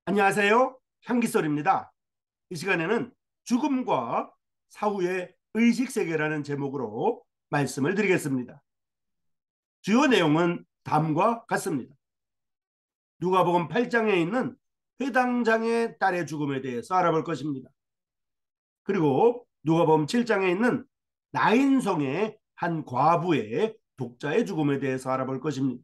안녕하세요. 향기솔입니다. 이 시간에는 죽음과 사후의 의식세계라는 제목으로 말씀을 드리겠습니다. 주요 내용은 다음과 같습니다. 누가복음 8장에 있는 회당장의 딸의 죽음에 대해서 알아볼 것입니다. 그리고 누가복음 7장에 있는 나인성의 한 과부의 독자의 죽음에 대해서 알아볼 것입니다.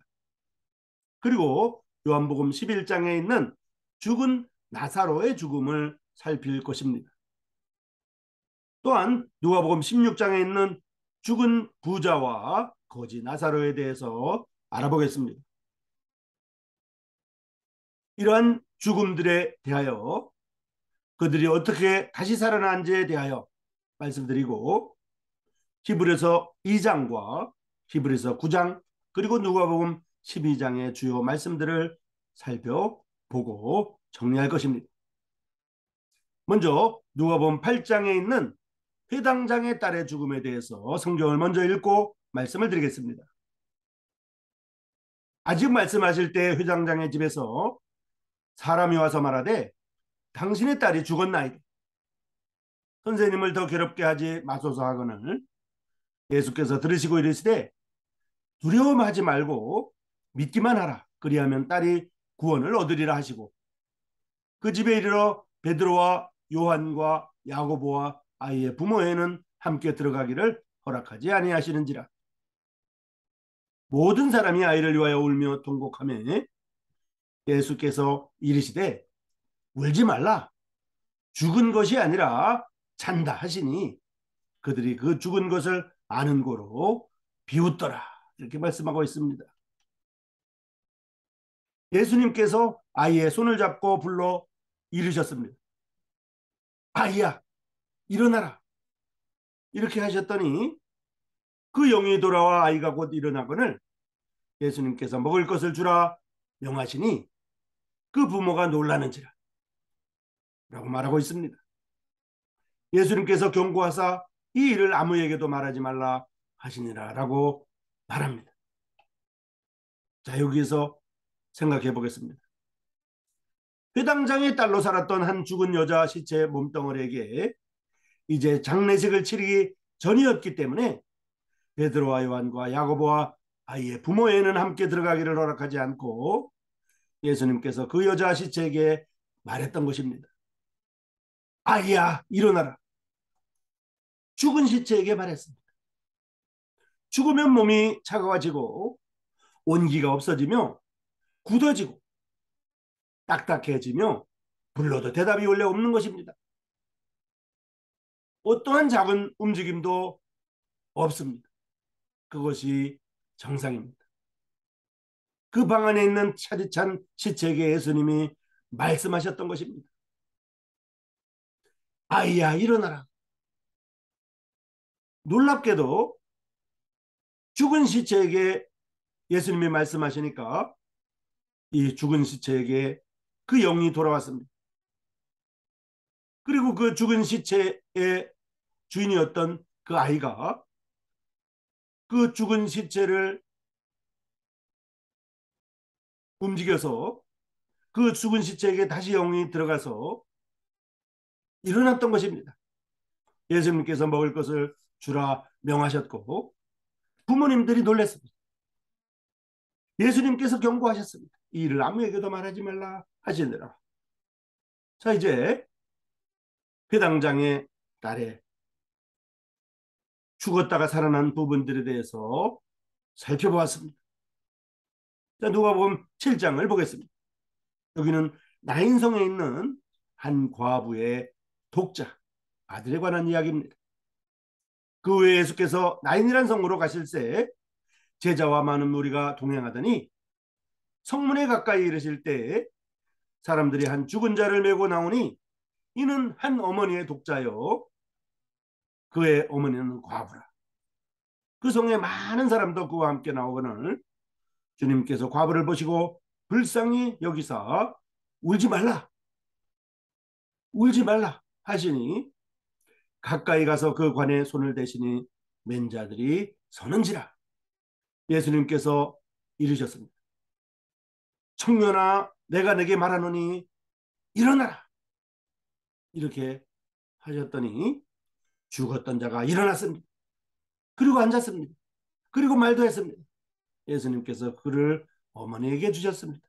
그리고 요한복음 11장에 있는 죽은 나사로의 죽음을 살필 것입니다. 또한 누가복음 16장에 있는 죽은 부자와 거지 나사로에 대해서 알아보겠습니다. 이러한 죽음들에 대하여 그들이 어떻게 다시 살아난지에 대하여 말씀드리고, 히브리서 2장과 히브리서 9장 그리고 누가복음 12장의 주요 말씀들을 살펴보고 정리할 것입니다. 먼저 누가복음 8장에 있는 회당장의 딸의 죽음에 대해서 성경을 먼저 읽고 말씀을 드리겠습니다. 아직 말씀하실 때 회당장의 집에서 사람이 와서 말하되 당신의 딸이 죽었나이다. 선생님을 더 괴롭게 하지 마소서 하거늘 예수께서 들으시고 이르시되 두려움하지 말고 믿기만 하라. 그리하면 딸이 구원을 얻으리라 하시고, 그 집에 이르러 베드로와 요한과 야고보와 아이의 부모에는 함께 들어가기를 허락하지 아니하시는지라. 모든 사람이 아이를 위하여 울며 통곡하며 예수께서 이르시되 울지 말라. 죽은 것이 아니라 잔다 하시니 그들이 그 죽은 것을 아는 고로 비웃더라. 이렇게 말씀하고 있습니다. 예수님께서 아이의 손을 잡고 불러 이르셨습니다. 아이야, 일어나라. 이렇게 하셨더니 그 영이 돌아와 아이가 곧 일어나거늘 예수님께서 먹을 것을 주라 명하시니 그 부모가 놀라는지라 라고 말하고 있습니다. 예수님께서 경고하사 이 일을 아무에게도 말하지 말라 하시니라 라고 말합니다. 자, 여기서 생각해 보겠습니다. 회당장의 딸로 살았던 한 죽은 여자 시체 몸덩어리에게 이제 장례식을 치르기 전이었기 때문에 베드로와 요한과 야고보와 아이의 부모에는 함께 들어가기를 허락하지 않고 예수님께서 그 여자 시체에게 말했던 것입니다. 아이야, 일어나라. 죽은 시체에게 말했습니다. 죽으면 몸이 차가워지고 온기가 없어지며 굳어지고 딱딱해지며 불러도 대답이 원래 없는 것입니다. 어떠한 작은 움직임도 없습니다. 그것이 정상입니다. 그 방 안에 있는 차디찬 시체에게 예수님이 말씀하셨던 것입니다. 아이야, 일어나라. 놀랍게도 죽은 시체에게 예수님이 말씀하시니까 이 죽은 시체에게 그 영이 돌아왔습니다. 그리고 그 죽은 시체의 주인이었던 그 아이가 그 죽은 시체를 움직여서 그 죽은 시체에게 다시 영이 들어가서 일어났던 것입니다. 예수님께서 먹을 것을 주라 명하셨고 부모님들이 놀랐습니다. 예수님께서 경고하셨습니다. 이 일을 아무에게도 말하지 말라 하시느라. 자, 이제 회당장의 딸의 죽었다가 살아난 부분들에 대해서 살펴보았습니다. 자, 누가복음 7장을 보겠습니다. 여기는 나인성에 있는 한 과부의 독자 아들에 관한 이야기입니다. 그 후에 예수께서 나인이란 성으로 가실새 제자와 많은 무리가 동행하더니 성문에 가까이 이르실 때 사람들이 한 죽은 자를 메고 나오니 이는 한 어머니의 독자요 그의 어머니는 과부라. 그 성에 많은 사람도 그와 함께 나오거늘 주님께서 과부를 보시고 불쌍히 여기사 울지 말라 울지 말라 하시니 가까이 가서 그 관에 손을 대시니 맨 자들이 서는지라. 예수님께서 이르셨습니다. 청년아, 내가 내게 말하노니 일어나라. 이렇게 하셨더니 죽었던 자가 일어났습니다. 그리고 앉았습니다. 그리고 말도 했습니다. 예수님께서 그를 어머니에게 주셨습니다.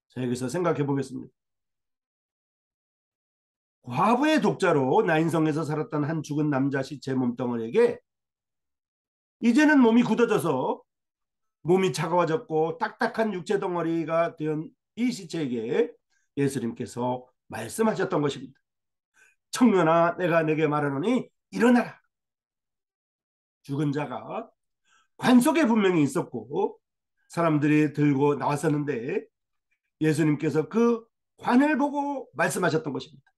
자, 여기서 생각해 보겠습니다. 과부의 독자로 나인성에서 살았던 한 죽은 남자 시체 몸덩어리에게 이제는 몸이 굳어져서 몸이 차가워졌고 딱딱한 육체 덩어리가 된 이 시체에게 예수님께서 말씀하셨던 것입니다. 청년아, 내가 내게 말하노니 일어나라. 죽은 자가 관 속에 분명히 있었고 사람들이 들고 나왔었는데 예수님께서 그 관을 보고 말씀하셨던 것입니다.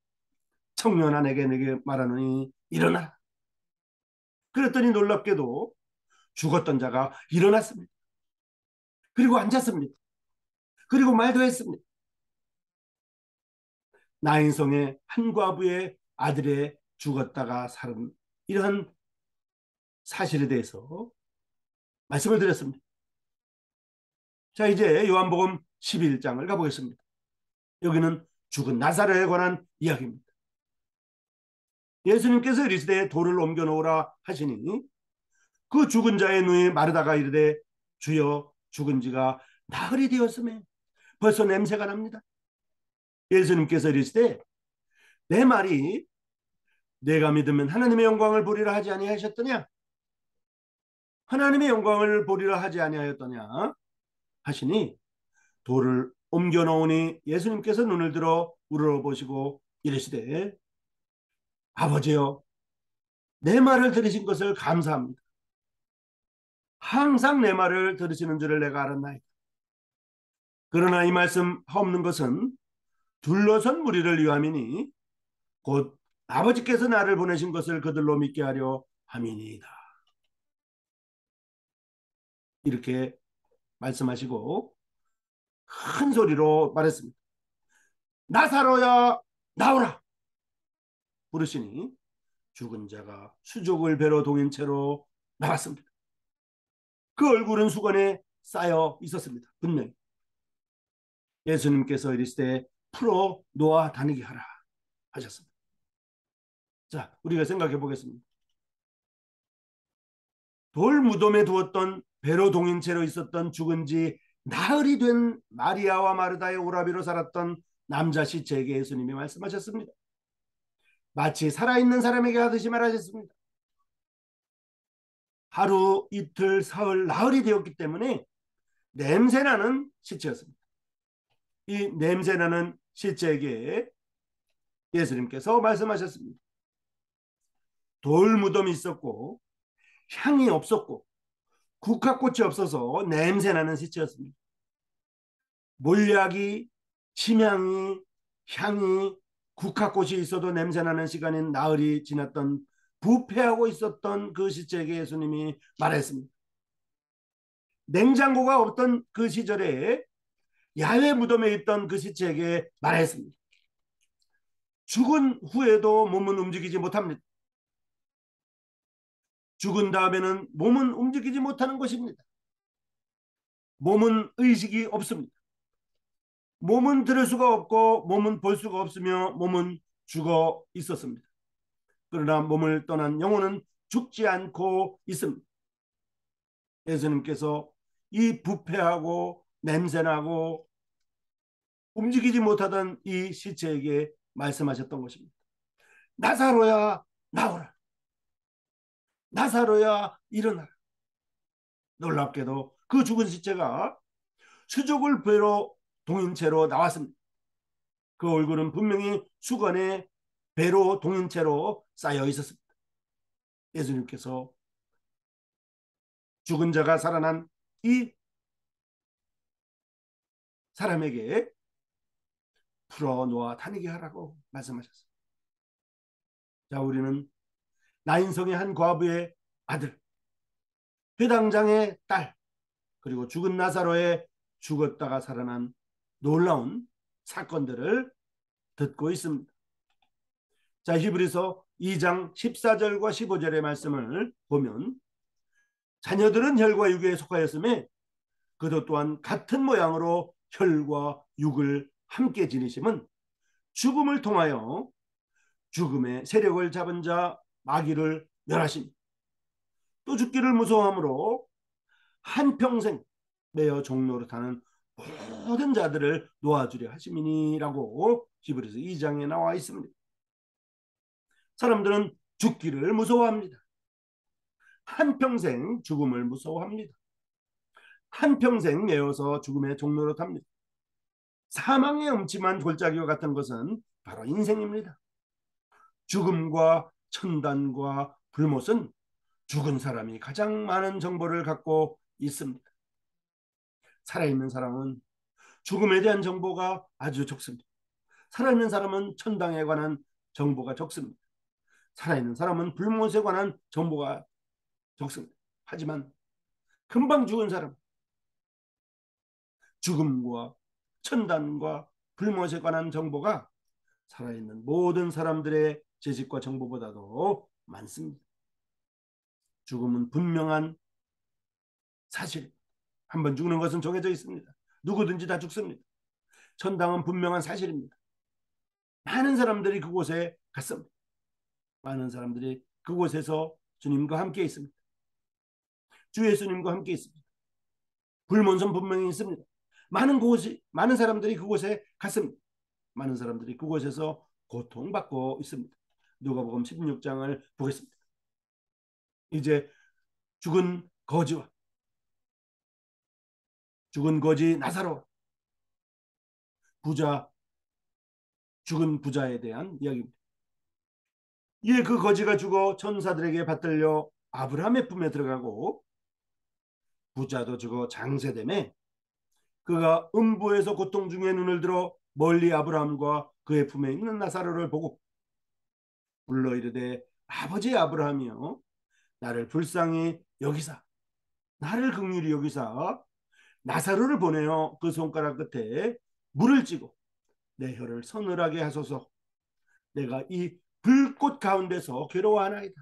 청년아, 내게 말하노니 일어나라. 그랬더니 놀랍게도 죽었던 자가 일어났습니다. 그리고 앉았습니다. 그리고 말도 했습니다. 나인성의 한 과부의 아들의 죽었다가 살은 이러한 사실에 대해서 말씀을 드렸습니다. 자, 이제 요한복음 11장을 가보겠습니다. 여기는 죽은 나사로에 관한 이야기입니다. 예수님께서 이르시되 돌을 옮겨 놓으라 하시니 그 죽은 자의 눈이 마르다가 이르되 주여, 죽은 지가 나흘이 되었으며 벌써 냄새가 납니다. 예수님께서 이르시되 내 말이 내가 믿으면 하나님의 영광을 보리라 하지 아니하셨더냐? 하나님의 영광을 보리라 하지 아니하였더냐 하시니 돌을 옮겨 놓으니 예수님께서 눈을 들어 우러러보시고 이르시되 아버지여, 내 말을 들으신 것을 감사합니다. 항상 내 말을 들으시는 줄을 내가 알았나이다. 그러나 이 말씀 하옵는 것은 둘러선 무리를 위함이니 곧 아버지께서 나를 보내신 것을 그들로 믿게 하려 함이니이다. 이렇게 말씀하시고 큰 소리로 말했습니다. 나사로야, 나오라. 부르시니 죽은 자가 수족을 배로 동인 채로 나왔습니다. 그 얼굴은 수건에 쌓여 있었습니다. 분명히 예수님께서 이르시되 풀어 놓아 다니게 하라 하셨습니다. 자, 우리가 생각해 보겠습니다. 돌 무덤에 두었던 배로 동인 채로 있었던 죽은 지 나흘이 된 마리아와 마르다의 오라비로 살았던 남자 시체에게 예수님이 말씀하셨습니다. 마치 살아있는 사람에게 하듯이 말하셨습니다. 하루, 이틀, 사흘, 나흘이 되었기 때문에 냄새나는 시체였습니다. 이 냄새나는 시체에게 예수님께서 말씀하셨습니다. 돌 무덤이 있었고 향이 없었고 국화꽃이 없어서 냄새나는 시체였습니다. 몰약이, 침향이, 향이, 국화꽃이 있어도 냄새나는 시간인 나흘이 지났던 부패하고 있었던 그 시체에게 예수님이 말했습니다. 냉장고가 없던 그 시절에 야외 무덤에 있던 그 시체에게 말했습니다. 죽은 후에도 몸은 움직이지 못합니다. 죽은 다음에는 몸은 움직이지 못하는 것입니다. 몸은 의식이 없습니다. 몸은 들을 수가 없고 몸은 볼 수가 없으며 몸은 죽어 있었습니다. 그러나 몸을 떠난 영혼은 죽지 않고 있습니다. 예수님께서 이 부패하고 냄새나고 움직이지 못하던 이 시체에게 말씀하셨던 것입니다. 나사로야, 나오라. 나사로야, 일어나라. 놀랍게도 그 죽은 시체가 수족을 배로 동인 채로 나왔습니다. 그 얼굴은 분명히 수건에 배로 동인 채로 쌓여 있었습니다. 예수님께서 죽은 자가 살아난 이 사람에게 풀어놓아 다니게 하라고 말씀하셨습니다. 자, 우리는 나인성의 한 과부의 아들, 회당장의 딸, 그리고 죽은 나사로의 죽었다가 살아난 놀라운 사건들을 듣고 있습니다. 자, 히브리서 2장 14절과 15절의 말씀을 보면 자녀들은 혈과 육에 속하였음에 그도 또한 같은 모양으로 혈과 육을 함께 지니심은 죽음을 통하여 죽음의 세력을 잡은 자 마귀를 멸하십니다. 또 죽기를 무서워함으로 한평생 매어 종노릇하는 모든 자들을 놓아주려 하심이니라고 히브리서 2장에 나와 있습니다. 사람들은 죽기를 무서워합니다. 한평생 죽음을 무서워합니다. 한평생 매어서 죽음의 종노릇합니다. 사망의 음침한 골짜기와 같은 것은 바로 인생입니다. 죽음과 천단과 불못은 죽은 사람이 가장 많은 정보를 갖고 있습니다. 살아있는 사람은 죽음에 대한 정보가 아주 적습니다. 살아있는 사람은 천당에 관한 정보가 적습니다. 살아있는 사람은 불못에 관한 정보가 적습니다. 하지만 금방 죽은 사람, 죽음과 천단과 불못에 관한 정보가 살아있는 모든 사람들의 지식과 정보보다도 많습니다. 죽음은 분명한 사실. 한번 죽는 것은 정해져 있습니다. 누구든지 다 죽습니다. 천당은 분명한 사실입니다. 많은 사람들이 그곳에 갔습니다. 많은 사람들이 그곳에서 주님과 함께 있습니다. 주 예수님과 함께 있습니다. 불문선 분명히 있습니다. 많은 사람들이 그곳에 갔습니다. 많은 사람들이 그곳에서 고통받고 있습니다. 누가복음 16장을 보겠습니다. 이제 죽은 거지와 죽은 거지 나사로, 부자, 죽은 부자에 대한 이야기입니다. 이에 그 거지가 죽어 천사들에게 받들려 아브라함의 품에 들어가고, 부자도 죽어 장세됨에 그가 음부에서 고통 중에 눈을 들어 멀리 아브라함과 그의 품에 있는 나사로를 보고 불러 이르되, 아버지 아브라함이여, 나를 불쌍히 여기사, 나를 긍휼히 여기사 나사로를 보내어 그 손가락 끝에 물을 찌고 내 혀를 서늘하게 하소서. 내가 이 불꽃 가운데서 괴로워하나이다.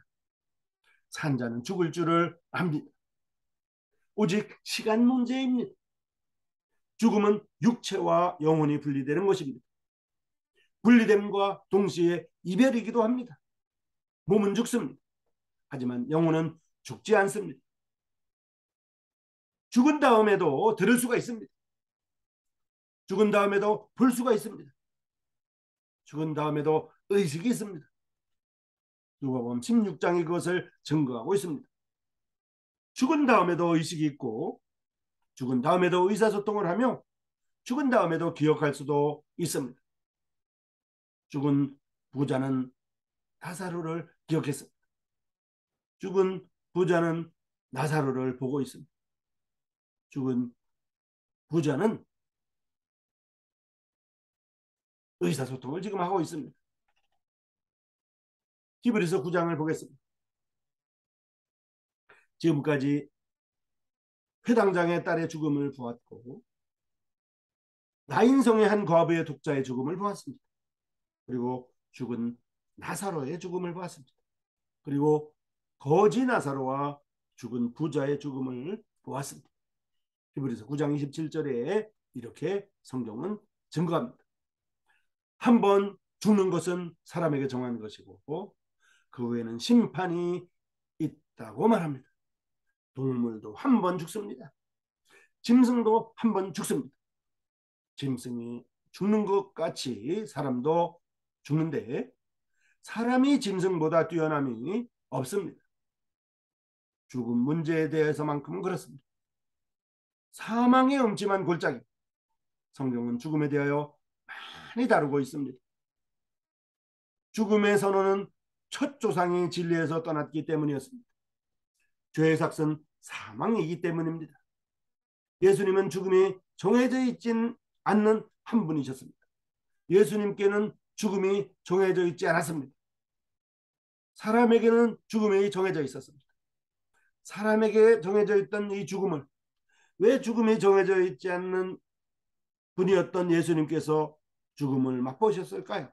산자는 죽을 줄을 압니다. 오직 시간 문제입니다. 죽음은 육체와 영혼이 분리되는 것입니다. 분리됨과 동시에 이별이기도 합니다. 몸은 죽습니다. 하지만 영혼은 죽지 않습니다. 죽은 다음에도 들을 수가 있습니다. 죽은 다음에도 볼 수가 있습니다. 죽은 다음에도 의식이 있습니다. 누가복음 16장이 그것을 증거하고 있습니다. 죽은 다음에도 의식이 있고, 죽은 다음에도 의사소통을 하며, 죽은 다음에도 기억할 수도 있습니다. 죽은 부자는 나사로를 기억했습니다. 죽은 부자는 나사로를 보고 있습니다. 죽은 부자는 의사소통을 지금 하고 있습니다. 히브리서 9장을 보겠습니다. 지금까지 회당장의 딸의 죽음을 보았고, 나인성의 한 과부의 독자의 죽음을 보았습니다. 그리고 죽은 나사로의 죽음을 보았습니다. 그리고 거지 나사로와 죽은 부자의 죽음을 보았습니다. 히브리서 9장 27절에 이렇게 성경은 증거합니다. 한 번 죽는 것은 사람에게 정한 것이고 그 후에는 심판이 있다고 말합니다. 동물도 한 번 죽습니다. 짐승도 한 번 죽습니다. 짐승이 죽는 것 같이 사람도 죽는데 사람이 짐승보다 뛰어남이 없습니다. 죽음 문제에 대해서만큼은 그렇습니다. 사망의 음침한 골짜기, 성경은 죽음에 대하여 많이 다루고 있습니다. 죽음의 선언은 첫 조상이 진리에서 떠났기 때문이었습니다. 죄의 삭은 사망이기 때문입니다. 예수님은 죽음이 정해져 있진 않는 한 분이셨습니다. 예수님께는 죽음이 정해져 있지 않았습니다. 사람에게는 죽음이 정해져 있었습니다. 사람에게 정해져 있던 이 죽음을, 왜 죽음이 정해져 있지 않는 분이었던 예수님께서 죽음을 맛보셨을까요?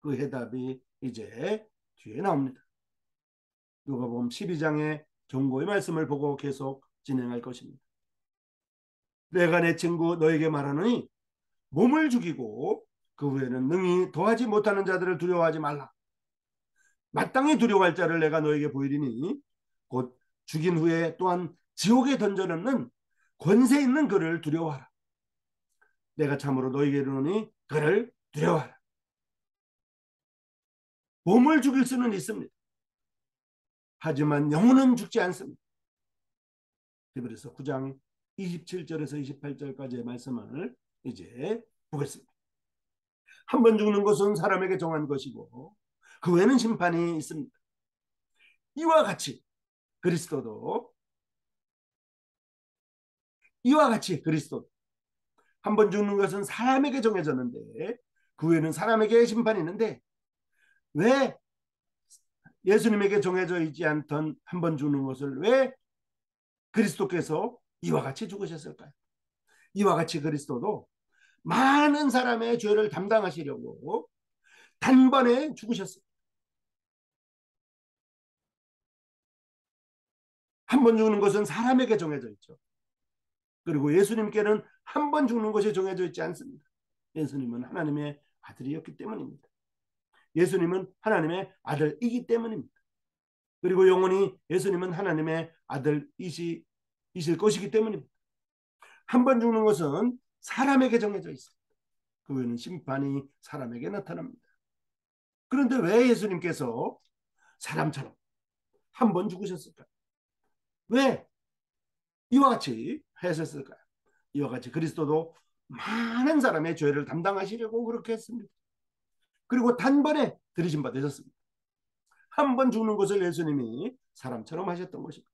그 해답이 이제 뒤에 나옵니다. 누가복음 12장의 경고의 말씀을 보고 계속 진행할 것입니다. 내가 내 친구 너에게 말하노니 몸을 죽이고 그 후에는 능히 도하지 못하는 자들을 두려워하지 말라. 마땅히 두려워할 자를 내가 너에게 보이리니 곧 죽인 후에 또한 지옥에 던져넣는 권세 있는 그를 두려워하라. 내가 참으로 너에게 이르노니 그를 두려워하라. 몸을 죽일 수는 있습니다. 하지만 영혼은 죽지 않습니다. 그래서 9장 27절에서 28절까지의 말씀을 이제 보겠습니다. 한 번 죽는 것은 사람에게 정한 것이고 그 외에는 심판이 있습니다. 이와 같이 그리스도도 한 번 죽는 것은 사람에게 정해졌는데 그 외에는 사람에게 심판이 있는데 왜 예수님에게 정해져 있지 않던 한 번 죽는 것을 왜 그리스도께서 이와 같이 죽으셨을까요? 이와 같이 그리스도도 많은 사람의 죄를 담당하시려고 단번에 죽으셨어요. 한 번 죽는 것은 사람에게 정해져 있죠. 그리고 예수님께는 한 번 죽는 것이 정해져 있지 않습니다. 예수님은 하나님의 아들이었기 때문입니다. 예수님은 하나님의 아들이기 때문입니다. 그리고 영원히 예수님은 하나님의 아들이실 것이기 때문입니다. 한 번 죽는 것은 사람에게 정해져 있습니다. 그 후에는 심판이 사람에게 나타납니다. 그런데 왜 예수님께서 사람처럼 한 번 죽으셨을까요? 왜 이와 같이 하셨을까요? 이와 같이 그리스도도 많은 사람의 죄를 담당하시려고 그렇게 했습니다. 그리고 단번에 들이심 받으셨습니다. 한 번 죽는 것을 예수님이 사람처럼 하셨던 것입니다.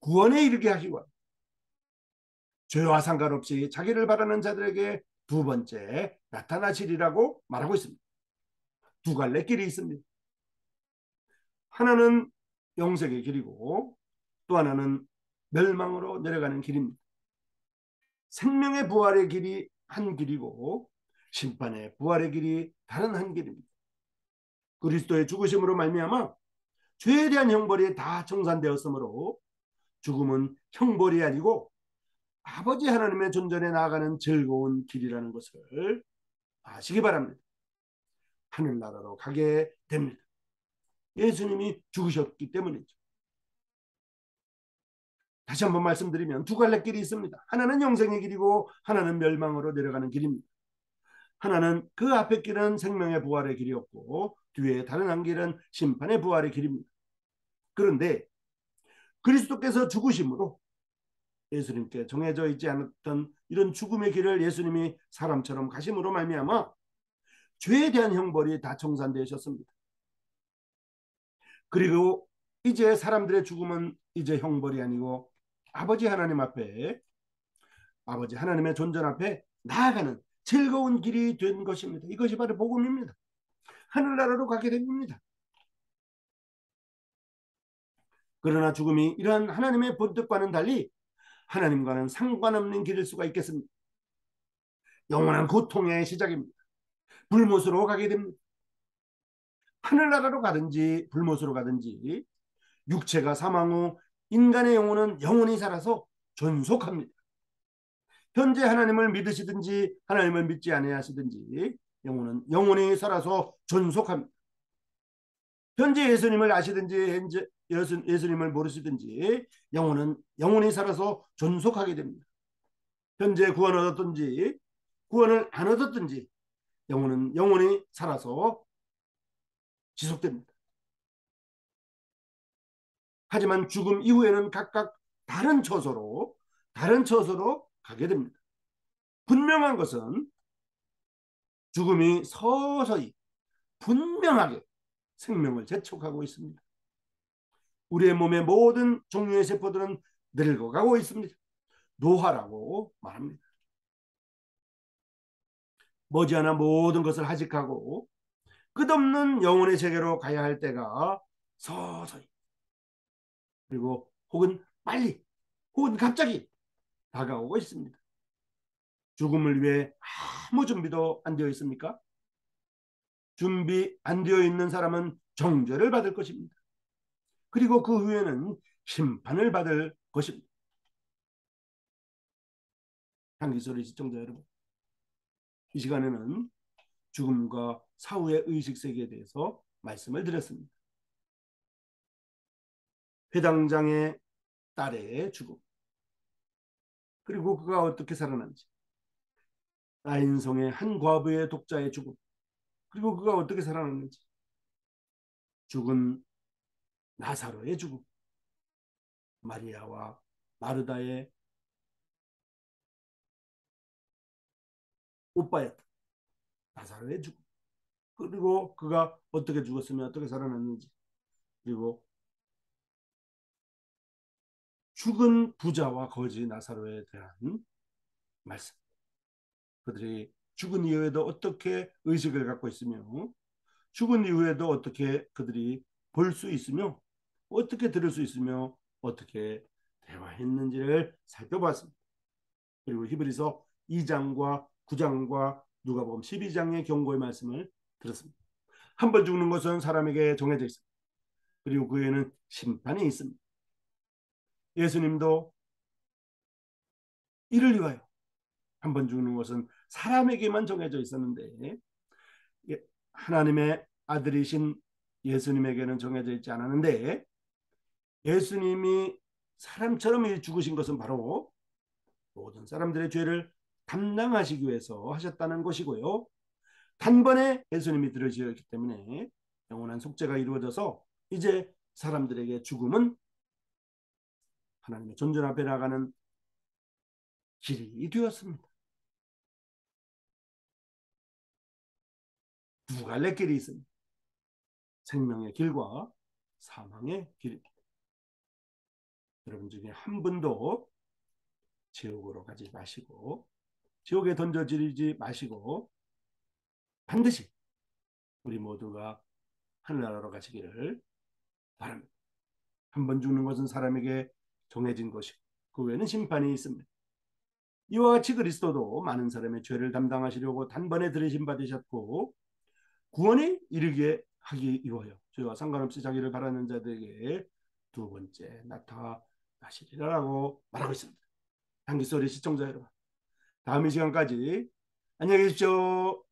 구원에 이르게 하시고 죄와 상관없이 자기를 바라는 자들에게 두 번째 나타나시리라고 말하고 있습니다. 두 갈래 길이 있습니다. 하나는 영생의 길이고 또 하나는 멸망으로 내려가는 길입니다. 생명의 부활의 길이 한 길이고 심판의 부활의 길이 다른 한 길입니다. 그리스도의 죽으심으로 말미암아 죄에 대한 형벌이 다 청산되었으므로 죽음은 형벌이 아니고 아버지 하나님의 존전에 나아가는 즐거운 길이라는 것을 아시기 바랍니다. 하늘나라로 가게 됩니다. 예수님이 죽으셨기 때문이죠. 다시 한번 말씀드리면 두 갈래 길이 있습니다. 하나는 영생의 길이고 하나는 멸망으로 내려가는 길입니다. 하나는 그 앞의 길은 생명의 부활의 길이었고 뒤에 다른 한 길은 심판의 부활의 길입니다. 그런데 그리스도께서 죽으심으로 예수님께 정해져 있지 않았던 이런 죽음의 길을 예수님이 사람처럼 가심으로 말미암아 죄에 대한 형벌이 다 청산되셨습니다. 그리고 이제 사람들의 죽음은 이제 형벌이 아니고 아버지 하나님 앞에 아버지 하나님의 존전 앞에 나아가는 즐거운 길이 된 것입니다. 이것이 바로 복음입니다. 하늘나라로 가게 됩니다. 그러나 죽음이 이러한 하나님의 본뜻과는 달리 하나님과는 상관없는 길일 수가 있겠습니다. 영원한 고통의 시작입니다. 불못으로 가게 됩니다. 하늘나라로 가든지 불못으로 가든지 육체가 사망 후 인간의 영혼은 영원히 살아서 존속합니다. 현재 하나님을 믿으시든지 하나님을 믿지 아니하시든지 영혼은 영원히 살아서 존속합니다. 현재 예수님을 아시든지 현재 예수님을 모르시든지 영혼은 영원히 살아서 존속하게 됩니다. 현재 구원을 얻었든지 구원을 안 얻었든지 영혼은 영원히 살아서 지속됩니다. 하지만 죽음 이후에는 각각 다른 처소로 가게 됩니다. 분명한 것은 죽음이 서서히 분명하게 생명을 재촉하고 있습니다. 우리의 몸의 모든 종류의 세포들은 늙어가고 있습니다. 노화라고 말합니다. 머지않아 모든 것을 하직하고 끝없는 영혼의 세계로 가야 할 때가 서서히 그리고 혹은 빨리 혹은 갑자기 다가오고 있습니다. 죽음을 위해 아무 준비도 안 되어 있습니까? 준비 안 되어 있는 사람은 정죄를 받을 것입니다. 그리고 그 후에는 심판을 받을 것입니다. 향기소리 시청자 여러분, 이 시간에는 죽음과 사후의 의식 세계에 대해서 말씀을 드렸습니다. 회당장의 딸의 죽음, 그리고 그가 어떻게 살아난지, 나인성의 한 과부의 독자의 죽음, 그리고 그가 어떻게 살아났는지, 죽은 나사로의 죽음, 마리아와 마르다의 오빠였다 나사로의 죽음, 그리고 그가 어떻게 죽었으며 어떻게 살아났는지, 그리고 죽은 부자와 거지 나사로에 대한 말씀, 그들이 죽은 이후에도 어떻게 의식을 갖고 있으며 죽은 이후에도 어떻게 그들이 볼 수 있으며 어떻게 들을 수 있으며 어떻게 대화했는지를 살펴봤습니다. 그리고 히브리서 2장과 9장과 누가복음 12장의 경고의 말씀을 들었습니다. 한 번 죽는 것은 사람에게 정해져 있습니다. 그리고 그 후에는 심판이 있습니다. 예수님도 이를 위하여 한 번 죽는 것은 사람에게만 정해져 있었는데 하나님의 아들이신 예수님에게는 정해져 있지 않았는데 예수님이 사람처럼 죽으신 것은 바로 모든 사람들의 죄를 담당하시기 위해서 하셨다는 것이고요. 단번에 예수님이 들어지셨기 때문에 영원한 속죄가 이루어져서 이제 사람들에게 죽음은 하나님의 존전 앞에 나가는 길이 되었습니다. 두 갈래 길이 있습니다. 생명의 길과 사망의 길입니다. 여러분 중에 한 분도 지옥으로 가지 마시고 지옥에 던져지지 마시고 반드시 우리 모두가 하늘나라로 가시기를 바랍니다. 한 번 죽는 것은 사람에게 정해진 것이고 그 외에는 심판이 있습니다. 이와 같이 그리스도도 많은 사람의 죄를 담당하시려고 단번에 들으심 받으셨고 구원에 이르게 하기 위하여 죄와 상관없이 자기를 바라는 자들에게 두 번째 나타나시리라고 말하고 있습니다. 한기소리 시청자 여러분, 다음 이 시간까지 안녕히 계십시오.